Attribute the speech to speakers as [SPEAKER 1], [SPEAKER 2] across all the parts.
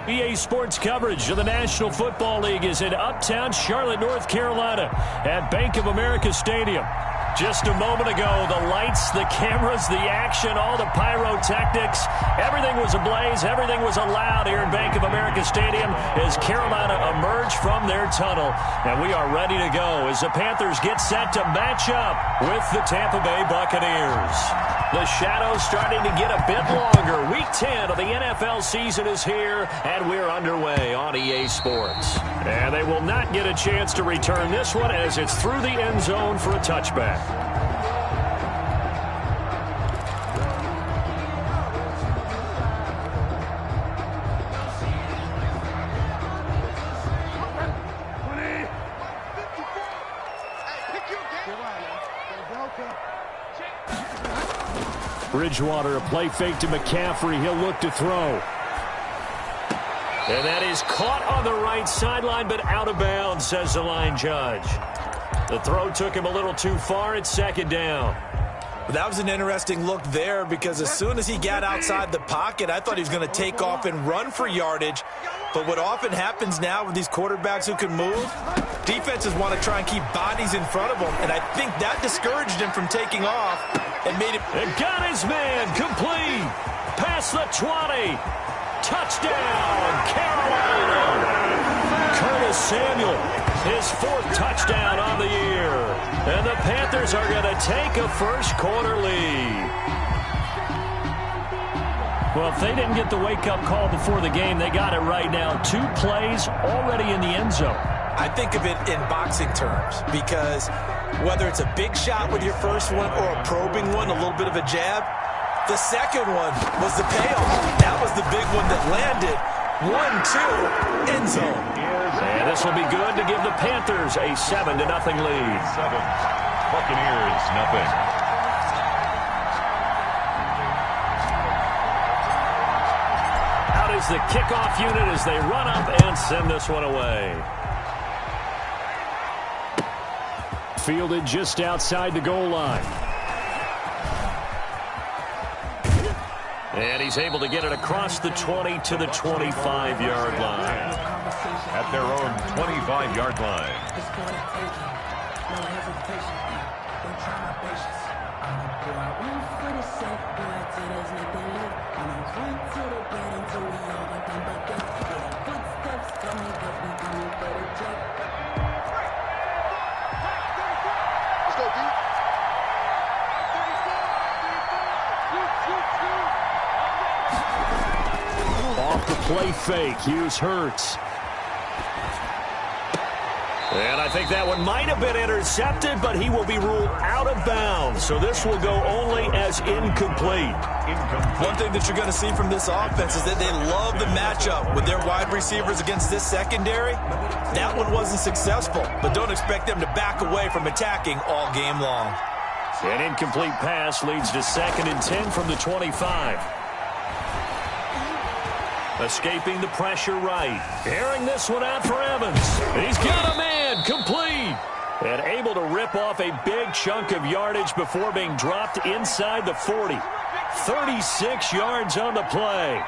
[SPEAKER 1] EA Sports coverage of the National Football League is in uptown Charlotte, North Carolina at Bank of America Stadium. Just a moment ago, the lights, the cameras, the action, all the pyrotechnics, everything was ablaze, everything was allowed here in Bank of America Stadium as Carolina emerged from their tunnel. And we are ready to go as the Panthers get set to match up with the Tampa Bay Buccaneers. The shadows starting to get a bit longer. Week 10 of the NFL season is here, and we're underway on EA Sports. And they will not get a chance to return this one as it's through the end zone for a touchback. Bridgewater, a play fake to McCaffrey. He'll look to throw. And that is caught on the right sideline, but out of bounds, says the line judge. The throw took him a little too far. It's second down.
[SPEAKER 2] That was an interesting look there because as soon as he got outside the pocket, I thought he was going to take off and run for yardage. But what often happens now with these quarterbacks who can move, defenses want to try and keep bodies in front of them, and I think that discouraged him from taking off and made it.
[SPEAKER 1] And got his man complete. Past the 20. Touchdown, Carolina. Curtis Samuel, his fourth touchdown on the year. And the Panthers are going to take a first-quarter lead. Well, if they didn't get the wake-up call before the game, they got it right now. 2 plays already in the end zone.
[SPEAKER 2] I think of it in boxing terms because whether it's a big shot with your first one or a probing one, a little bit of a jab, the second one was the payoff. That was the big one that landed. 1-2, end zone.
[SPEAKER 1] And this will be good to give the Panthers a 7-0 lead.
[SPEAKER 3] 7, Buccaneers, nothing.
[SPEAKER 1] Out is the kickoff unit as they run up and send this one away. Fielded just outside the goal line. And he's able to get it across the 20 to the 25-yard line.
[SPEAKER 3] At their own 25-yard line.
[SPEAKER 1] Off the play fake, here's Hurts. And I think that one might have been intercepted, but he will be ruled out of bounds. So this will go only as incomplete.
[SPEAKER 2] One thing that you're going to see from this offense is that they love the matchup with their wide receivers against this secondary. That one wasn't successful, but don't expect them to back away from attacking all game long.
[SPEAKER 1] An incomplete pass leads to 2nd and 10 from the 25. Escaping the pressure right. Airing this one out for Evans. He's got a man complete. And able to rip off a big chunk of yardage before being dropped inside the 40. 36 yards on the play.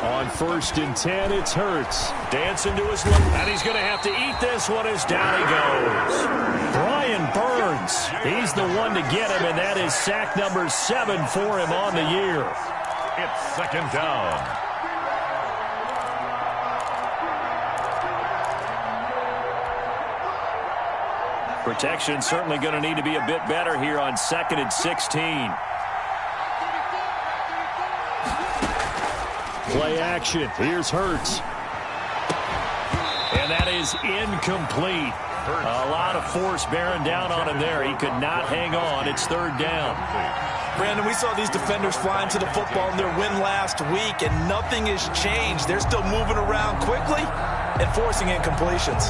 [SPEAKER 1] On 1st and 10, it's Hurts. Dancing to his left. And he's going to have to eat this one as down he goes. Brian Burns, he's the one to get him, and that is sack number 7 for him on the year.
[SPEAKER 3] It's 2nd down.
[SPEAKER 1] Protection certainly going to need to be a bit better here on 2nd and 16. Play action. Here's Hurts. And that is incomplete. A lot of force bearing down on him there. He could not hang on. It's 3rd down.
[SPEAKER 2] Brandon, we saw these defenders flying to the football in their win last week, and nothing has changed. They're still moving around quickly and forcing incompletions.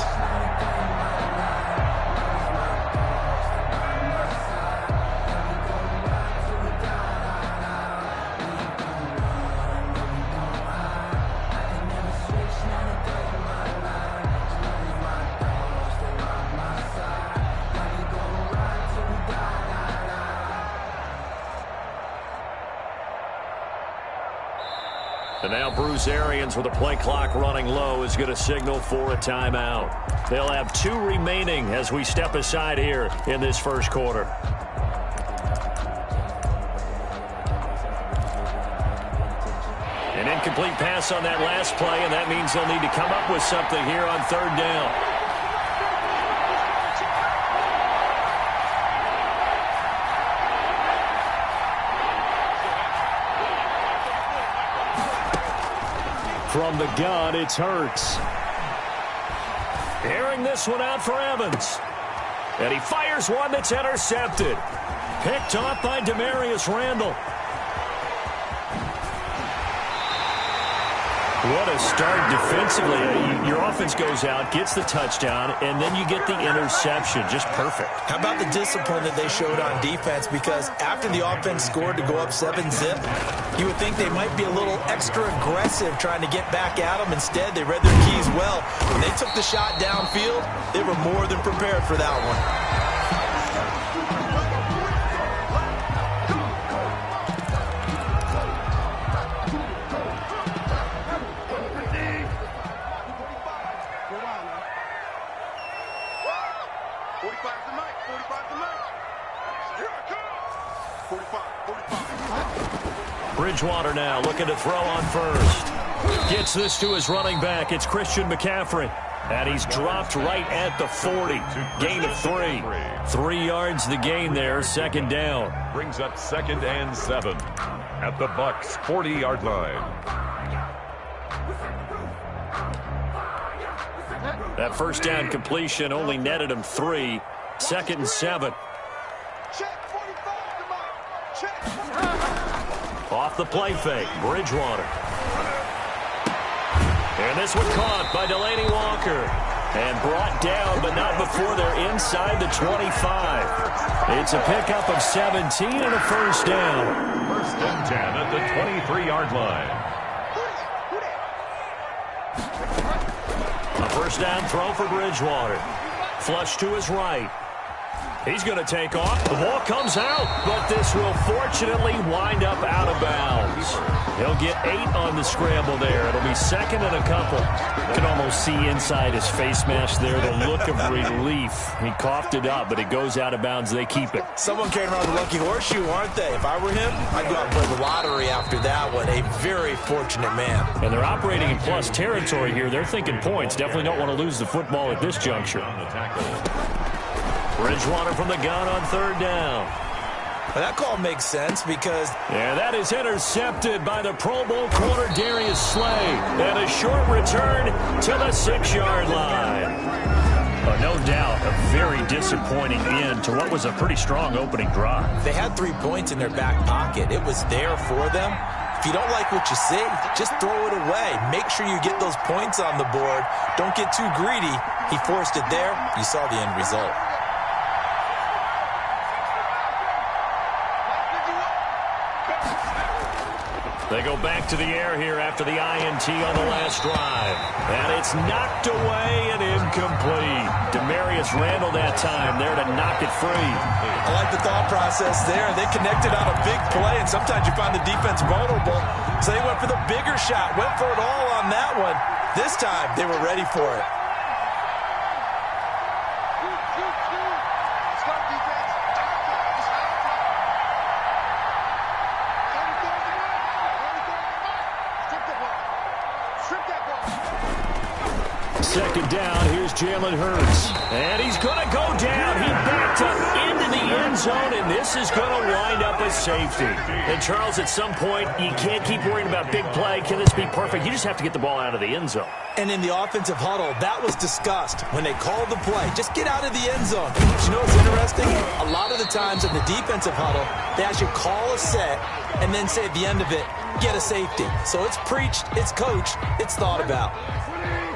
[SPEAKER 1] Now Bruce Arians with a play clock running low is going to signal for a timeout. They'll have 2 remaining as we step aside here in this first quarter. An incomplete pass on that last play, and that means they'll need to come up with something here on 3rd down. From the gun, it's Hurts. Airing this one out for Evans. And he fires one that's intercepted. Picked off by Demarius Randall. What a start defensively. Your offense goes out, gets the touchdown, and then you get the interception. Just perfect.
[SPEAKER 2] How about the discipline that they showed on defense? Because after the offense scored to go up 7-zip, you would think they might be a little extra aggressive trying to get back at them. Instead, they read their keys well. When they took the shot downfield, they were more than prepared for that one.
[SPEAKER 1] Bridgewater now looking to throw on first. Gets this to his running back. It's Christian McCaffrey. And he's dropped right at the 40. Gain of 3. 3 yards the gain there, 2nd down.
[SPEAKER 3] Brings up 2nd and 7 at the Bucs' 40-yard line.
[SPEAKER 1] That first down completion only netted him 3. 2nd and 7. Off the play fake, Bridgewater. And this one caught by Delaney Walker. And brought down, but not before they're inside the 25. It's a pickup of 17 and a first down.
[SPEAKER 3] 1st and 10 at the 23-yard line.
[SPEAKER 1] A first down throw for Bridgewater. Flush to his right. He's going to take off. The ball comes out, but this will fortunately wind up out of bounds. He'll get 8 on the scramble there. It'll be 2nd and a couple. You can almost see inside his face mask there the look of relief. He coughed it up, but it goes out of bounds. They keep it.
[SPEAKER 2] Someone came around the lucky horseshoe, aren't they? If I were him, I'd go out and play the lottery after that one. A very fortunate man.
[SPEAKER 1] And they're operating in plus territory here. They're thinking points. Definitely don't want to lose the football at this juncture. Bridgewater from the gun on 3rd down.
[SPEAKER 2] Well, that call makes sense because...
[SPEAKER 1] Yeah, that is intercepted by the Pro Bowl corner Darius Slay. And a short return to the 6-yard line. No doubt, a very disappointing end to what was a pretty strong opening drive.
[SPEAKER 2] They had 3 points in their back pocket. It was there for them. If you don't like what you see, just throw it away. Make sure you get those points on the board. Don't get too greedy. He forced it there. You saw the end result.
[SPEAKER 1] They go back to the air here after the INT on the last drive. And it's knocked away and incomplete. Demarius Randall that time there to knock it free.
[SPEAKER 2] I like the thought process there. They connected on a big play, and sometimes you find the defense vulnerable. So they went for the bigger shot, went for it all on that one. This time, they were ready for it.
[SPEAKER 1] Second down, here's Jalen Hurts. And he's going to go down. He backed up into the end zone, and this is going to wind up a safety. And, Charles, at some point, you can't keep worrying about big play. Can this be perfect? You just have to get the ball out of the end zone.
[SPEAKER 2] And in the offensive huddle, that was discussed when they called the play. Just get out of the end zone. But you know what's interesting? A lot of the times in the defensive huddle, they actually call a set and then say at the end of it, get a safety. So it's preached, it's coached, it's thought about.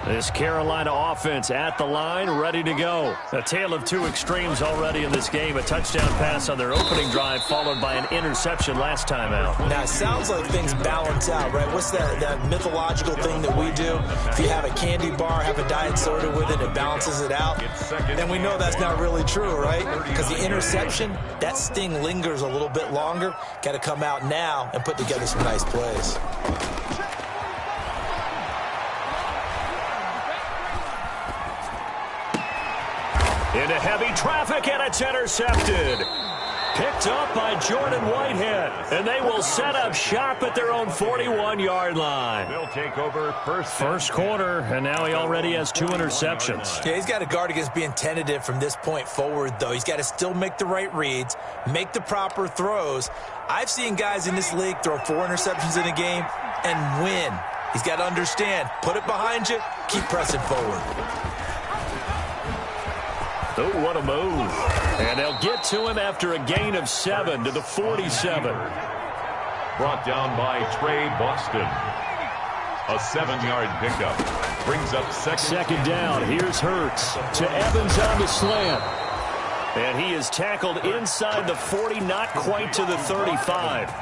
[SPEAKER 1] This Carolina offense at the line, ready to go. A tale of 2 extremes already in this game. A touchdown pass on their opening drive, followed by an interception last time out.
[SPEAKER 2] Now, it sounds like things balance out, right? What's that mythological thing that we do? If you have a candy bar, have a diet soda with it, it balances it out. And we know that's not really true, right? Because the interception, that sting lingers a little bit longer. Got to come out now and put together some nice plays.
[SPEAKER 1] Into heavy traffic, and it's intercepted. Picked up by Jordan Whitehead, and they will set up shop at their own 41-yard line.
[SPEAKER 3] They'll take over
[SPEAKER 1] first quarter, and now he already has 2 interceptions.
[SPEAKER 2] Yeah, he's got to guard against being tentative from this point forward, though. He's got to still make the right reads, make the proper throws. I've seen guys in this league throw 4 interceptions in a game and win. He's got to understand, put it behind you, keep pressing forward.
[SPEAKER 1] Oh, what a move. And they'll get to him after a gain of 7 to the 47.
[SPEAKER 3] Brought down by Trey Boston. A 7-yard pickup. Brings up second
[SPEAKER 1] down. Here's Hurts to Evans on the slant. And he is tackled inside the 40, not quite to the 35.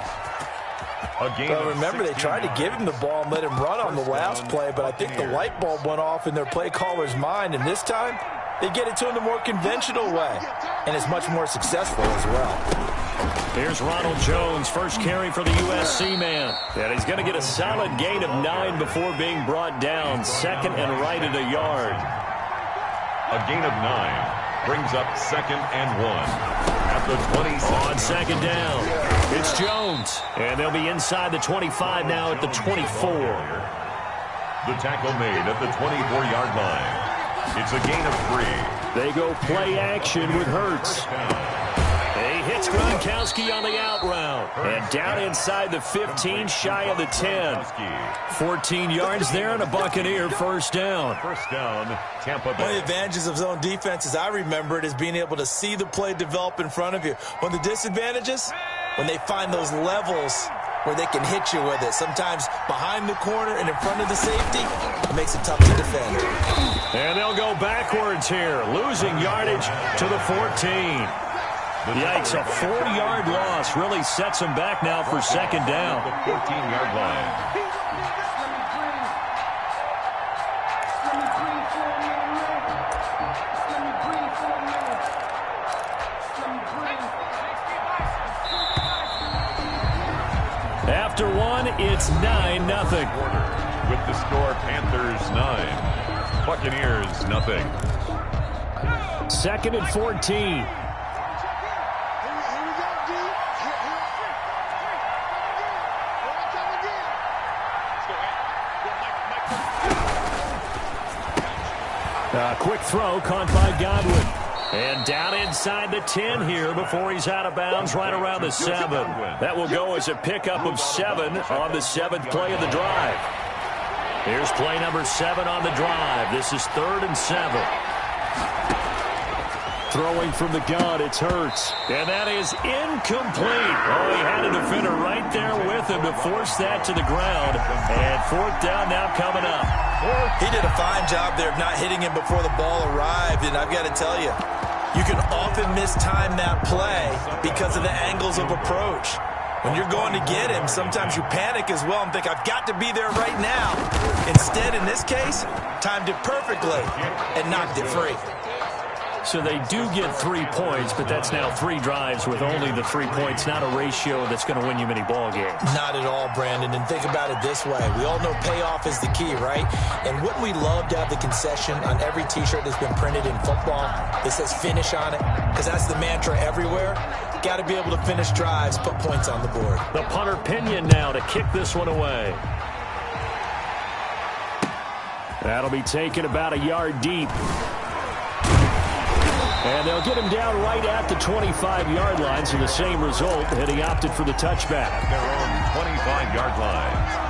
[SPEAKER 2] Well, remember, they tried to give him the ball and let him run on the last play, but I think the light bulb went off in their play caller's mind, and this time they get it to him the more conventional way, and it's much more successful as well.
[SPEAKER 1] Here's Ronald Jones, first carry for the USC man. And he's going to get a solid gain of 9 before being brought down. Second and right at a yard.
[SPEAKER 3] A gain of 9 brings up 2nd and 1. At the 27.
[SPEAKER 1] On second down, it's Jones. And they'll be inside the 25 now at the 24.
[SPEAKER 3] The tackle made at the 24-yard line. It's a gain of 3.
[SPEAKER 1] They go play action with Hurts. He hits Gronkowski on the out route. And down inside the 15, shy of the 10. 14 yards there and a Buccaneer first down.
[SPEAKER 3] First down, Tampa Bay.
[SPEAKER 2] One of the advantages of zone defense, as I remember it, is being able to see the play develop in front of you. One of the disadvantages, when they find those levels where they can hit you with it. Sometimes behind the corner and in front of the safety, it makes it tough to defend.
[SPEAKER 1] And they'll go backwards here, losing yardage to the 14. Yikes, a 4-yard loss really sets them back now for second down.
[SPEAKER 3] The 14-yard line.
[SPEAKER 1] After 1, it's 9-0.
[SPEAKER 3] With the score, Panthers 9, Buccaneers 0.
[SPEAKER 1] 2nd and 14. Quick throw caught by Godwin. And down inside the 10 here before he's out of bounds right around the 7. That will go as a pickup of 7 on the 7th play of the drive. Here's play number 7 on the drive. This is 3rd and 7. Throwing from the gun, it's Hurts. And that is incomplete. Oh, he had a defender right there with him to force that to the ground. And 4th down now coming up.
[SPEAKER 2] He did a fine job there of not hitting him before the ball arrived. And I've got to tell you, you can often mistime that play because of the angles of approach. When you're going to get him, sometimes you panic as well and think, I've got to be there right now. Instead, in this case, timed it perfectly and knocked it free.
[SPEAKER 1] So they do get 3 points, but that's now 3 drives with only the 3 points, not a ratio that's going to win you many ball games.
[SPEAKER 2] Not at all, Brandon. And think about it this way. We all know payoff is the key, right? And wouldn't we love to have the concession on every T-shirt that's been printed in football that says finish on it? Because that's the mantra everywhere. Got to be able to finish drives, put points on the board.
[SPEAKER 1] The punter Pinion now to kick this one away. That'll be taken about a yard deep. And they'll get him down right at the 25-yard line, so the same result, and he opted for the touchback.
[SPEAKER 3] Their own 25-yard line.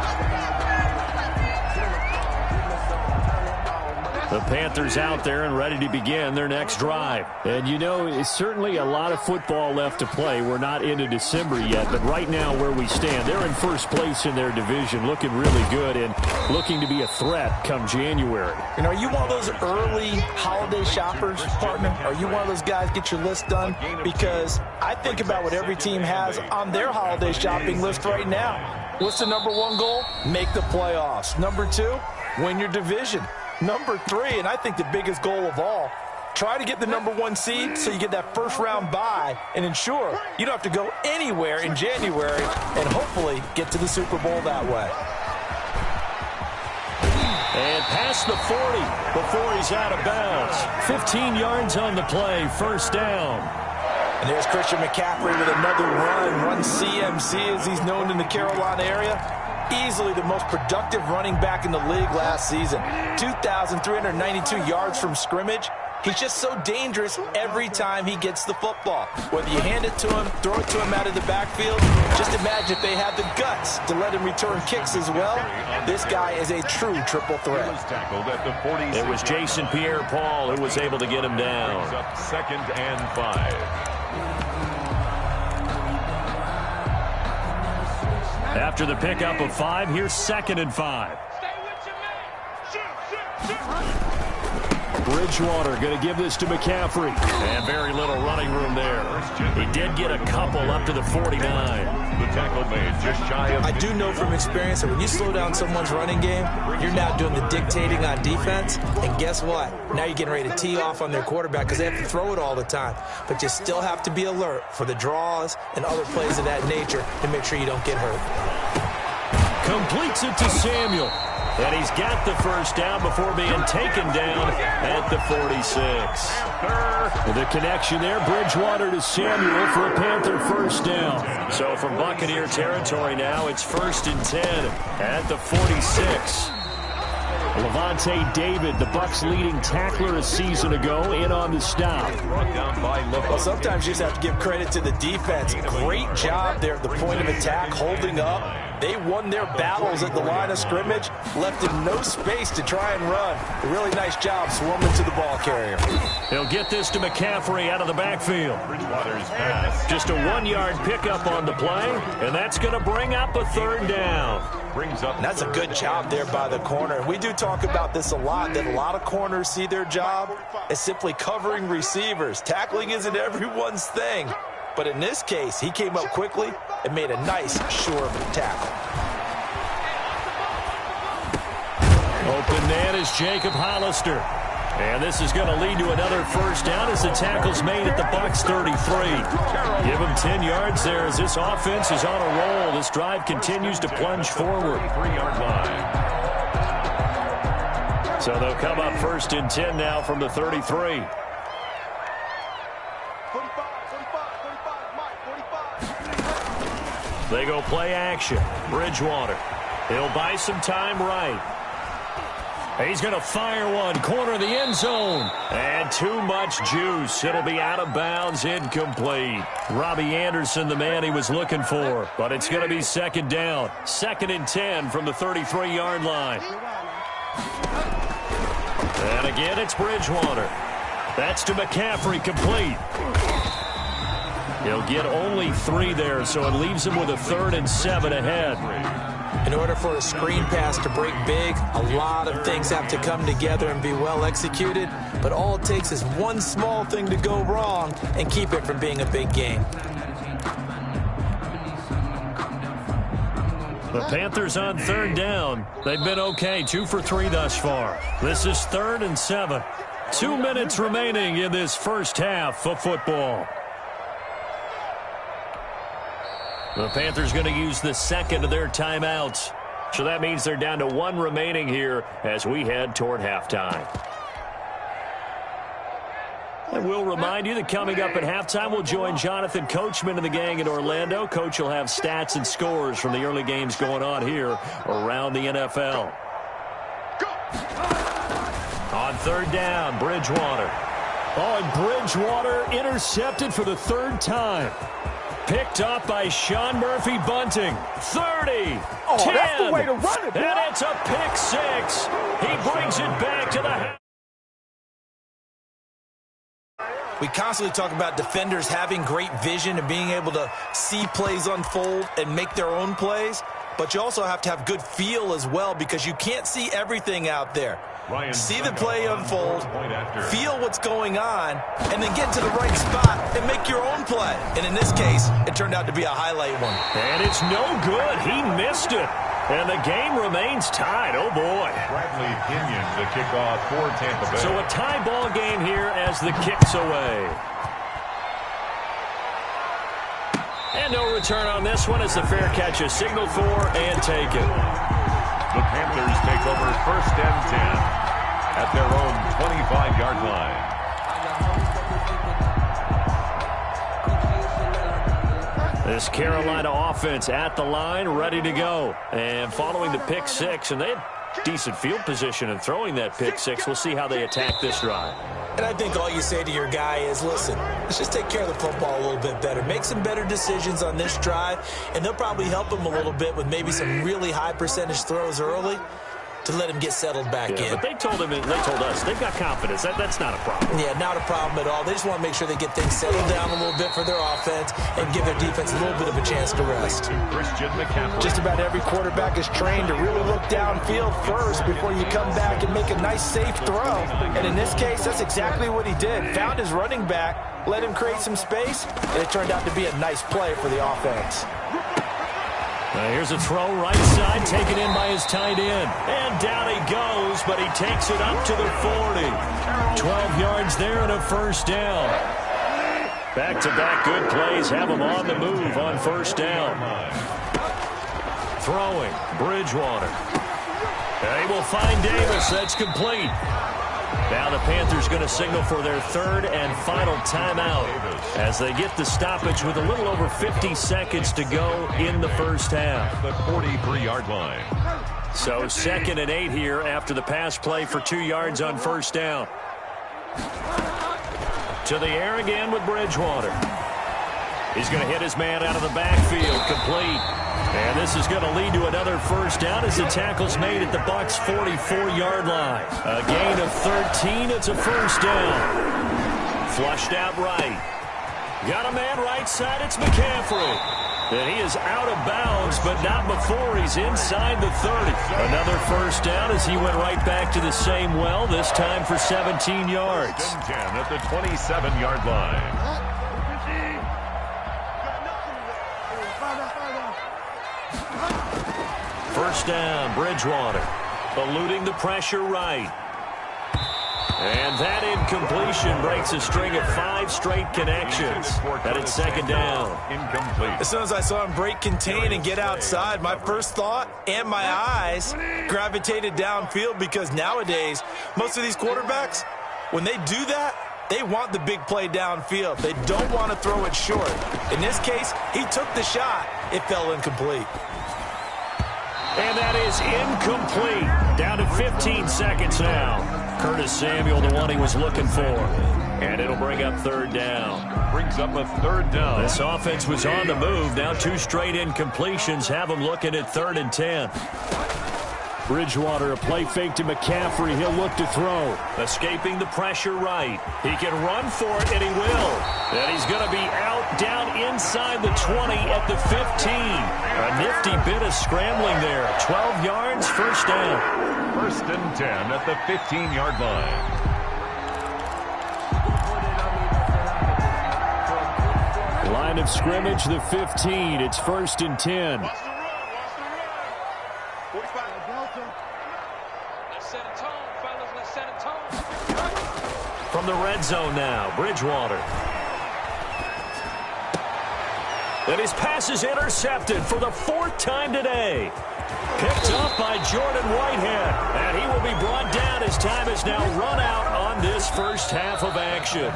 [SPEAKER 1] The Panthers out there and ready to begin their next drive. And, you know, it's certainly a lot of football left to play. We're not into December yet, but right now where we stand, they're in first place in their division, looking really good and looking to be a threat come January.
[SPEAKER 2] You know, are you one of those early holiday shoppers, partner? Are you one of those guys get your list done? Because I think about what every team has on their holiday shopping list right now. What's the number 1 goal? Make the playoffs. Number 2, win your division. Number 3, and I think the biggest goal of all, try to get the number 1 seed so you get that first round bye and ensure you don't have to go anywhere in January and hopefully get to the Super Bowl that way.
[SPEAKER 1] And pass past the 40 before he's out of bounds. 15 yards on the play, first down.
[SPEAKER 2] And there's Christian McCaffrey with another run CMC as he's known in the Carolina area. Easily the most productive running back in the league last season. 2,392 yards from scrimmage. He's just so dangerous every time he gets the football. Whether you hand it to him, throw it to him out of the backfield, just imagine if they have the guts to let him return kicks as well. This guy is a true triple threat.
[SPEAKER 1] It was Jason Pierre-Paul who was able to get him down.
[SPEAKER 3] Second and 5.
[SPEAKER 1] After the pickup of 5, here's 2nd and 5. Bridgewater going to give this to McCaffrey. And very little running room there. He did get a couple up to the 49.
[SPEAKER 3] The tackle made just shy of...
[SPEAKER 2] I do know from experience that when you slow down someone's running game, you're now doing the dictating on defense. And guess what? Now you're getting ready to tee off on their quarterback because they have to throw it all the time. But you still have to be alert for the draws and other plays of that nature to make sure you don't get hurt.
[SPEAKER 1] Completes it to Samuel. And he's got the first down before being taken down at the 46. The connection there, Bridgewater to Samuel for a Panther first down. So from Buccaneer territory now, it's 1st and 10 at the 46. Levante David, the Bucs' leading tackler a season ago, in on the stop.
[SPEAKER 2] Well, sometimes you just have to give credit to the defense. Great job there at the point of attack, holding up. They won their battles at the line of scrimmage, left him no space to try and run. A really nice job swarming to the ball carrier.
[SPEAKER 1] He'll get this to McCaffrey out of the backfield.
[SPEAKER 3] Bridgewater's pass.
[SPEAKER 1] Just a 1-yard pickup on the play, and that's going to bring up a 3rd down.
[SPEAKER 2] And that's a good job there by the corner. We do talk about this a lot, that a lot of corners see their job as simply covering receivers. Tackling isn't everyone's thing. But in this case, he came up quickly and made a nice, sure tackle.
[SPEAKER 1] Open man is Jacob Hollister. And this is going to lead to another first down as the tackle's made at the Bucs 33. Give him 10 yards there as this offense is on a roll. This drive continues to plunge forward.
[SPEAKER 3] 3-yard line.
[SPEAKER 1] So they'll come up 1st and 10 now from the 33. They go play action. Bridgewater. He'll buy some time right. He's going to fire one. Corner of the end zone. And too much juice. It'll be out of bounds. Incomplete. Robbie Anderson, the man he was looking for. But it's going to be 2nd down. 2nd and 10 from the 33-yard line. And again, it's Bridgewater. That's to McCaffrey, complete. He'll get only 3 there, so it leaves him with a 3rd and 7 ahead.
[SPEAKER 2] In order for a screen pass to break big, a lot of things have to come together and be well executed, but all it takes is one small thing to go wrong and keep it from being a big game.
[SPEAKER 1] The Panthers on 3rd down. They've been okay, 2 for 3 thus far. This is 3rd and 7. 2 minutes remaining in this first half of football. The Panthers going to use the 2nd of their timeouts. So that means they're down to 1 remaining here as we head toward halftime. And we'll remind you that coming up at halftime, we'll join Jonathan Coachman and the gang in Orlando. Coach will have stats and scores from the early games going on here around the NFL. On 3rd down, Bridgewater. Oh, and Bridgewater intercepted for the 3rd time. Picked up by Sean Murphy Bunting. 30, 10,
[SPEAKER 4] that's the way to run it, boy.
[SPEAKER 1] And it's a pick 6. He brings it back to the...
[SPEAKER 2] We constantly talk about defenders having great vision and being able to see plays unfold and make their own plays, but you also have to have good feel as well because you can't see everything out there. See the play unfold, feel what's going on, and then get to the right spot and make your own play. And in this case, it turned out to be a highlight one.
[SPEAKER 1] And it's no good. He missed it. And the game remains tied. Oh, boy.
[SPEAKER 3] Bradley Pinion to kick off for Tampa Bay.
[SPEAKER 1] So a tie ball game here as the kick's away. And no return on this one as the fair catch is signaled for and taken.
[SPEAKER 3] The Panthers take over 1st and 10. at their own 25-yard line.
[SPEAKER 1] This Carolina offense at the line, ready to go. And following the pick six, and they had decent field position in throwing that pick six. We'll see how they attack this drive.
[SPEAKER 2] And I think all you say to your guy is, listen, let's just take care of the football a little bit better. Make some better decisions on this drive, and they'll probably help him a little bit with maybe some really high percentage throws early to let him get settled back in.
[SPEAKER 1] But they told us they've got confidence. That's not a problem.
[SPEAKER 2] Yeah, not a problem at all. They just want to make sure they get things settled down a little bit for their offense and give their defense a little bit of a chance to rest.
[SPEAKER 4] Just about every quarterback is trained to really look downfield first before you come back and make a nice, safe throw. And in this case, that's exactly what he did. Found his running back, let him create some space, and it turned out to be a nice play for the offense.
[SPEAKER 1] Here's a throw right side, taken in by his tight end. And down he goes, but he takes it up to the 40. 12 yards there and a first down. Back-to-back good plays have him on the move on first down. Throwing, Bridgewater. They will find Davis. That's complete. Now the Panthers going to signal for their third and final timeout as they get the stoppage with a little over 50 seconds to go in the first half.
[SPEAKER 3] The 43-yard line.
[SPEAKER 1] So 2nd and 8 here after the pass play for 2 yards on first down. To the air again with Bridgewater. He's going to hit his man out of the backfield, complete. And this is going to lead to another first down as the tackle's made at the Bucs' 44-yard line. A gain of 13. It's a first down. Flushed out right. Got a man right side. It's McCaffrey. And he is out of bounds, but not before he's inside the 30. Another first down as he went right back to the same well, this time for 17 yards.
[SPEAKER 3] 10 at the 27-yard line.
[SPEAKER 1] First down, Bridgewater. Eluding the pressure right. And that incompletion breaks a string of 5 straight connections. That it's second down.
[SPEAKER 3] Incomplete.
[SPEAKER 2] As soon as I saw him break contain and get outside, my first thought and my eyes gravitated downfield, because nowadays, most of these quarterbacks, when they do that, they want the big play downfield. They don't want to throw it short. In this case, he took the shot. It fell incomplete.
[SPEAKER 1] And that is incomplete. Down to 15 seconds now. Curtis Samuel, the one he was looking for. And it'll bring up third down.
[SPEAKER 3] Brings up a third down.
[SPEAKER 1] This offense was on the move. Now 2 straight incompletions have them looking at 3rd and 10. Bridgewater, a play fake to McCaffrey. He'll look to throw. Escaping the pressure right. He can run for it, and he will. And he's going to be out down inside the 20 at the 15. A nifty bit of scrambling there. 12 yards, first down.
[SPEAKER 3] 1st and 10 at the 15-yard line.
[SPEAKER 1] Line of scrimmage, the 15. It's 1st and 10. From the red zone now, Bridgewater. And his pass is intercepted for the 4th time today. Picked up by Jordan Whitehead. And he will be brought down as time is now run out on this first half of action.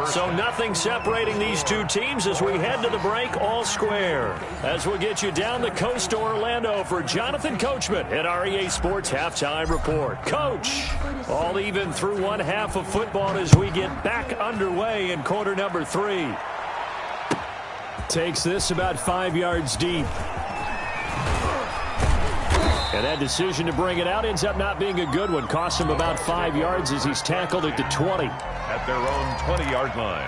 [SPEAKER 1] So nothing separating these two teams as we head to the break, all square. As we'll get you down the coast to Orlando for Jonathan Coachman at our EA Sports Halftime Report. Coach, all even through one half of football as we get back underway in quarter number 3. Takes this about 5 yards deep. And that decision to bring it out ends up not being a good one. Costs him about 5 yards as he's tackled at the 20.
[SPEAKER 3] At their own 20-yard line.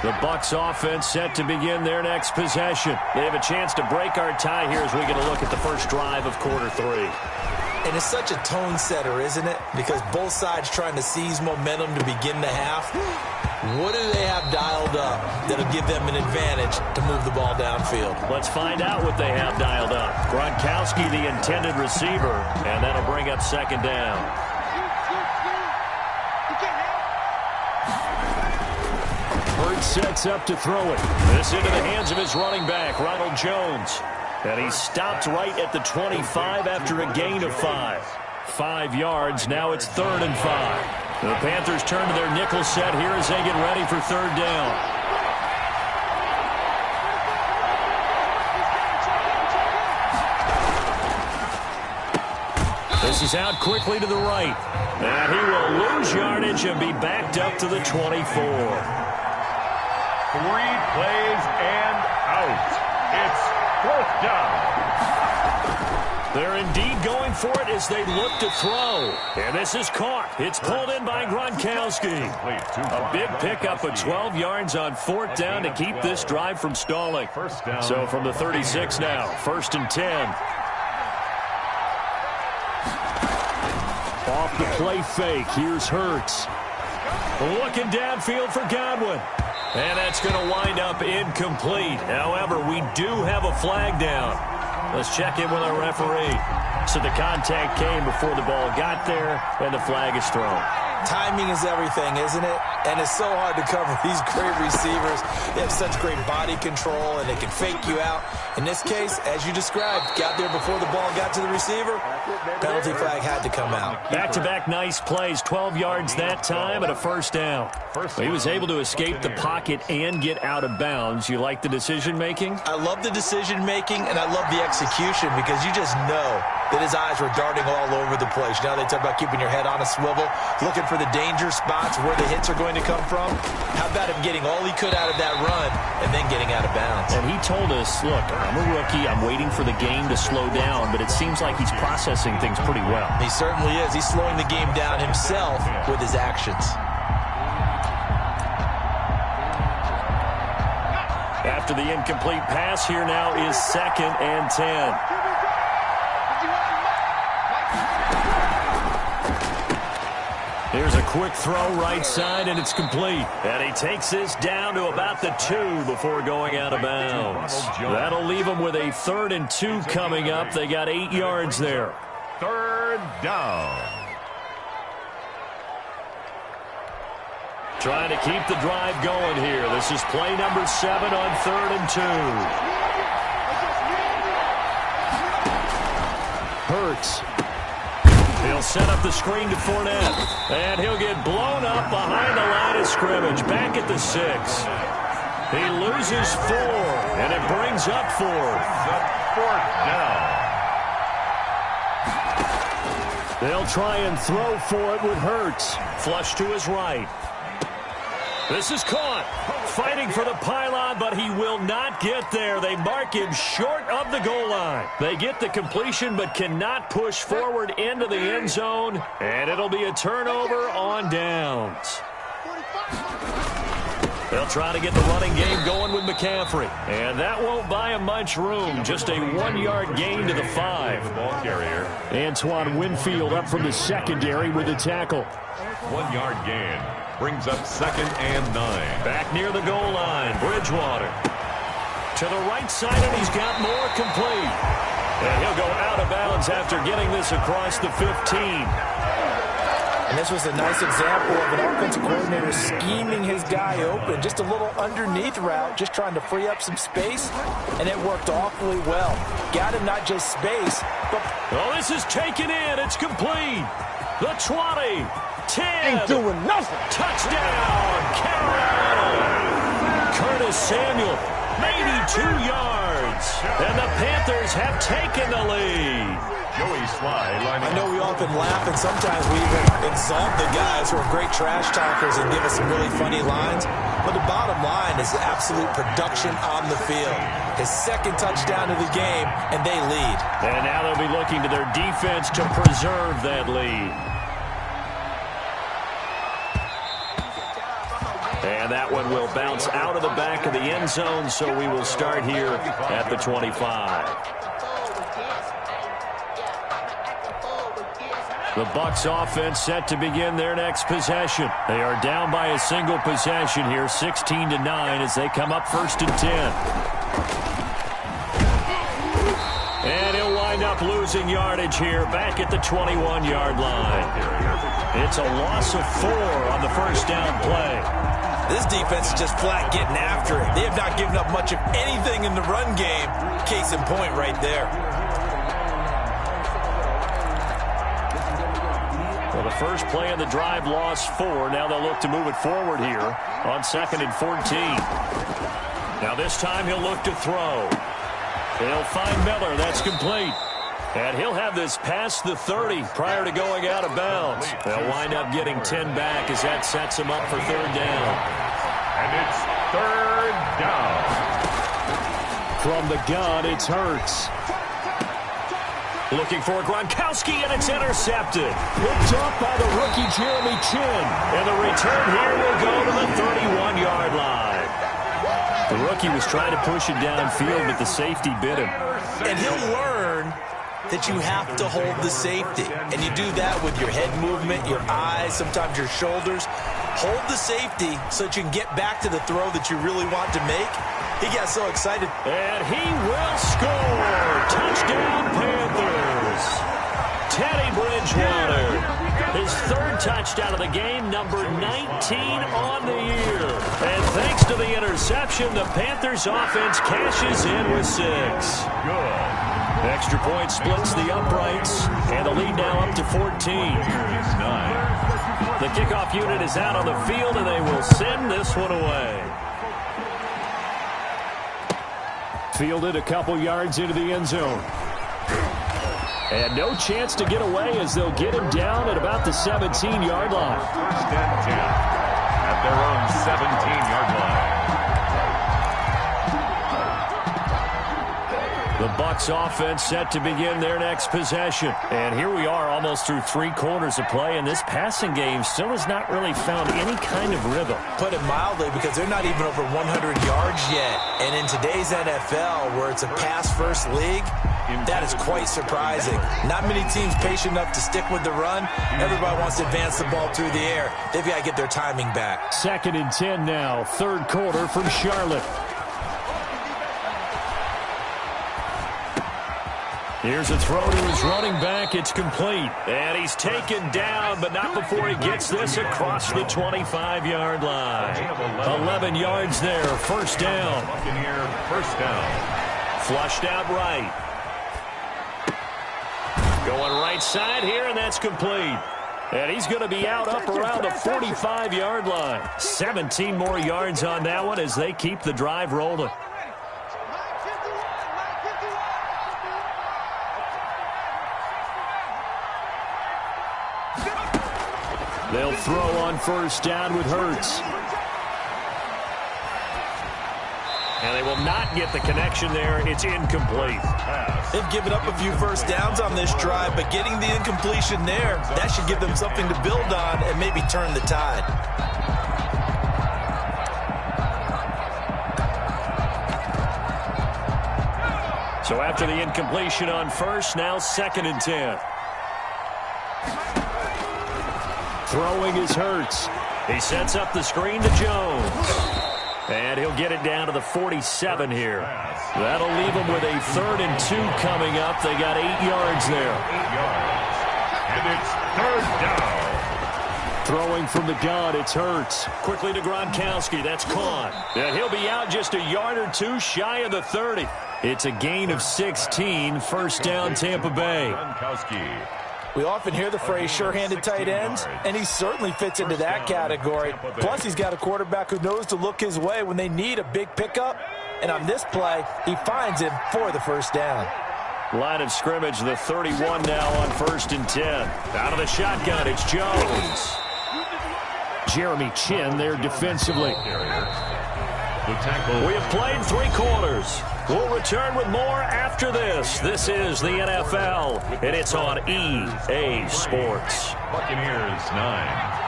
[SPEAKER 1] The Bucs offense set to begin their next possession. They have a chance to break our tie here as we get a look at the first drive of quarter 3.
[SPEAKER 2] And it's such a tone setter, isn't it? Because both sides trying to seize momentum to begin the half. What do they have dialed up that'll give them an advantage to move the ball downfield?
[SPEAKER 1] Let's find out what they have dialed up. Gronkowski, the intended receiver, and that'll bring up second down. Hurts sets up to throw it. This into the hands of his running back, Ronald Jones. And he stopped right at the 25 after a gain of 5. 5 yards. Now it's 3rd and 5. The Panthers turn to their nickel set here as they get ready for 3rd down. This is out quickly to the right. And he will lose yardage and be backed up to the 24.
[SPEAKER 3] 3 plays and out. It's 4th down.
[SPEAKER 1] They're indeed going for it as they look to throw. And this is caught. It's pulled in by Gronkowski. A big pickup of 12 yards on 4th down to keep this drive from stalling. So from the 36 now, 1st and 10. Off the play fake. Here's Hurts. Looking downfield for Godwin. And that's going to wind up incomplete. However, we do have a flag down. Let's check in with our referee. So the contact came before the ball got there, and the flag is thrown.
[SPEAKER 4] Timing is everything, isn't it? And it's so hard to cover these great receivers. They have such great body control, and they can fake you out. In this case, as you described, got there before the ball got to the receiver. Penalty flag had to come out.
[SPEAKER 1] Back-to-back nice plays, 12 yards that time and a 1st down. He was able to escape the pocket and get out of bounds. You like the decision-making?
[SPEAKER 4] I love the decision-making, and I love the execution because you just know that his eyes were darting all over the place. You know, they talk about keeping your head on a swivel, looking for the danger spots where the hits are going to come from. How about him getting all he could out of that run and then getting out of bounds?
[SPEAKER 1] And he told us, look, I'm a rookie. I'm waiting for the game to slow down, but it seems like he's processing things pretty well.
[SPEAKER 4] He certainly is. He's slowing the game down himself with his actions.
[SPEAKER 1] After the incomplete pass, here now is 2nd and 10. Here's a quick throw right side, and it's complete. And he takes this down to about the 2 before going out of bounds. That'll leave him with a 3rd and 2 coming up. They got 8 yards there.
[SPEAKER 3] 3rd down.
[SPEAKER 1] Trying to keep the drive going here. This is play number 7 on 3rd and 2. Hurts. He'll set up the screen to Fournette. And he'll get blown up behind the line of scrimmage. Back at the 6. He loses 4, and it brings up 4th.
[SPEAKER 3] 4th down.
[SPEAKER 1] They'll try and throw for it with Hurts. Flush to his right. This is caught. Fighting for the pylon, but he will not get there. They mark him short of the goal line. They get the completion, but cannot push forward into the end zone. And it'll be a turnover on downs. They'll try to get the running game going with McCaffrey. And that won't buy him much room. Just a 1-yard gain to the 5.
[SPEAKER 3] The ball carrier.
[SPEAKER 1] Antoine Winfield up from the secondary with the tackle.
[SPEAKER 3] 1-yard gain. Brings up 2nd and 9.
[SPEAKER 1] Back near the goal line, Bridgewater. To the right side, and he's got more complete. And he'll go out of bounds after getting this across the 15.
[SPEAKER 4] And this was a nice example of an offensive coordinator scheming his guy open. Just a little underneath route, just trying to free up some space, and it worked awfully well. Got him not just space, but...
[SPEAKER 1] Oh, this is taken in. It's complete. The 20. 10.
[SPEAKER 5] Ain't doing nothing.
[SPEAKER 1] Touchdown, Carolina. Curtis Samuel, maybe 2 yards. And the Panthers have taken the lead.
[SPEAKER 3] Joey Sly lining
[SPEAKER 4] I know we often laugh, and sometimes we even exalt the guys who are great trash talkers and give us some really funny lines. But the bottom line is absolute production on the field. His 2nd touchdown of the game, and they lead.
[SPEAKER 1] And now they'll be looking to their defense to preserve that lead. And that one will bounce out of the back of the end zone, so we will start here at the 25. The Bucs offense set to begin their next possession. They are down by a single possession here, 16-9, as they come up 1st and 10. And he'll wind up losing yardage here, back at the 21-yard line. It's a loss of 4 on the 1st down play.
[SPEAKER 4] This defense is just flat getting after it. They have not given up much of anything in the run game. Case in point right there.
[SPEAKER 1] first play of the drive lost 4. Now they'll look to move it forward here on 2nd and 14. Now this time he'll look to throw. He'll find Miller. That's complete. And he'll have this past the 30 prior to going out of bounds. They'll wind up getting 10 back as that sets him up for 3rd down.
[SPEAKER 3] And it's 3rd down.
[SPEAKER 1] From the gun, it's Hurts. Looking for Gronkowski, and it's intercepted. Picked up by the rookie Jeremy Chin. And the return here will go to the 31-yard line. The rookie was trying to push it downfield, but the safety bit him.
[SPEAKER 2] And he'll learn that you have to hold the safety. And you do that with your head movement, your eyes, sometimes your shoulders. Hold the safety so that you can get back to the throw that you really want to make. He got so excited.
[SPEAKER 1] And he will score. Touchdown, Panthers. Teddy Bridgewater. His 3rd touchdown of the game, number 19 on the year. And thanks to the interception, the Panthers offense cashes in with 6.
[SPEAKER 3] Good.
[SPEAKER 1] Extra point splits the uprights, and the lead now up to 14. The kickoff unit is out on the field, and they will send this one away. Fielded a couple yards into the end zone. And no chance to get away as they'll get him down at about the 17-yard line.
[SPEAKER 3] 1st and 10 at their own 17-yard line.
[SPEAKER 1] The Bucs offense set to begin their next possession. And here we are almost through 3 quarters of play, and this passing game still has not really found any kind of rhythm.
[SPEAKER 2] Put it mildly, because they're not even over 100 yards yet. And in today's NFL, where it's a pass-first league, that is quite surprising. Not many teams patient enough to stick with the run. Everybody wants to advance the ball through the air. They've got to get their timing back.
[SPEAKER 1] 2nd and 10 now, 3rd quarter from Charlotte. Here's a throw to his running back. It's complete. And he's taken down, but not before he gets this across the 25-yard line. 11 yards there. 1st down.
[SPEAKER 3] Buccaneer 1st down.
[SPEAKER 1] Flushed out right. Going right side here, and that's complete. And he's going to be out up around the 45-yard line. 17 more yards on that one as they keep the drive rolling. They'll throw on 1st down with Hurts. And they will not get the connection there. It's incomplete.
[SPEAKER 2] They've given up a few 1st downs on this drive, but getting the incompletion there, that should give them something to build on and maybe turn the tide.
[SPEAKER 1] So after the incompletion on 1st, now 2nd and 10. Throwing is Hurts. He sets up the screen to Jones. And he'll get it down to the 47 here. That'll leave them with a 3rd and 2 coming up. They got 8 yards there.
[SPEAKER 3] 8 yards. And it's 3rd down.
[SPEAKER 1] Throwing from the gun, it's Hurts. Quickly to Gronkowski. That's caught. And he'll be out just a yard or 2 shy of the 30. It's a gain of 16. 1st down, Tampa Bay.
[SPEAKER 3] Gronkowski.
[SPEAKER 4] We often hear the phrase sure-handed tight ends, and he certainly fits into that category. Plus, he's got a quarterback who knows to look his way when they need a big pickup. And on this play, he finds him for the 1st down.
[SPEAKER 1] Line of scrimmage, the 31 now on 1st and 10. Out of the shotgun, it's Jones. Jeremy Chin there defensively. We have played 3 quarters. We'll return with more after this. This is the NFL, and it's on EA Sports.
[SPEAKER 3] Buccaneers 9.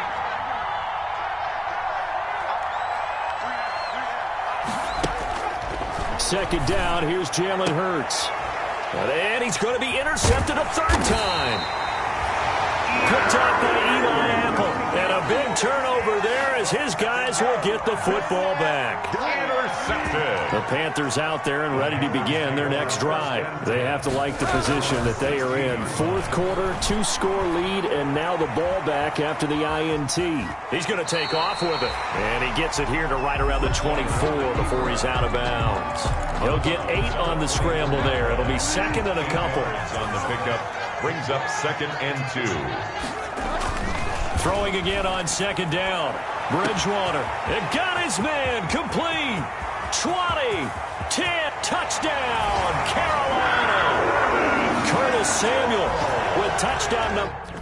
[SPEAKER 1] Second down, here's Jalen Hurts. And he's going to be intercepted a 3rd time. Picked up by Eli Apple. And a big turnover there as his guys will get the football back.
[SPEAKER 3] Intercepted.
[SPEAKER 1] The Panthers out there and ready to begin their next drive. They have to like the position that they are in. 4th quarter, 2-score lead, and now the ball back after the INT. He's going to take off with it. And he gets it here to right around the 24 before he's out of bounds. He'll get 8 on the scramble there. It'll be 2nd and a couple.
[SPEAKER 3] On the pickup, brings up 2nd and 2.
[SPEAKER 1] Throwing again on second down. Bridgewater. It got his man. Complete. 20. 10. Touchdown. Carolina. Curtis Samuel with touchdown number.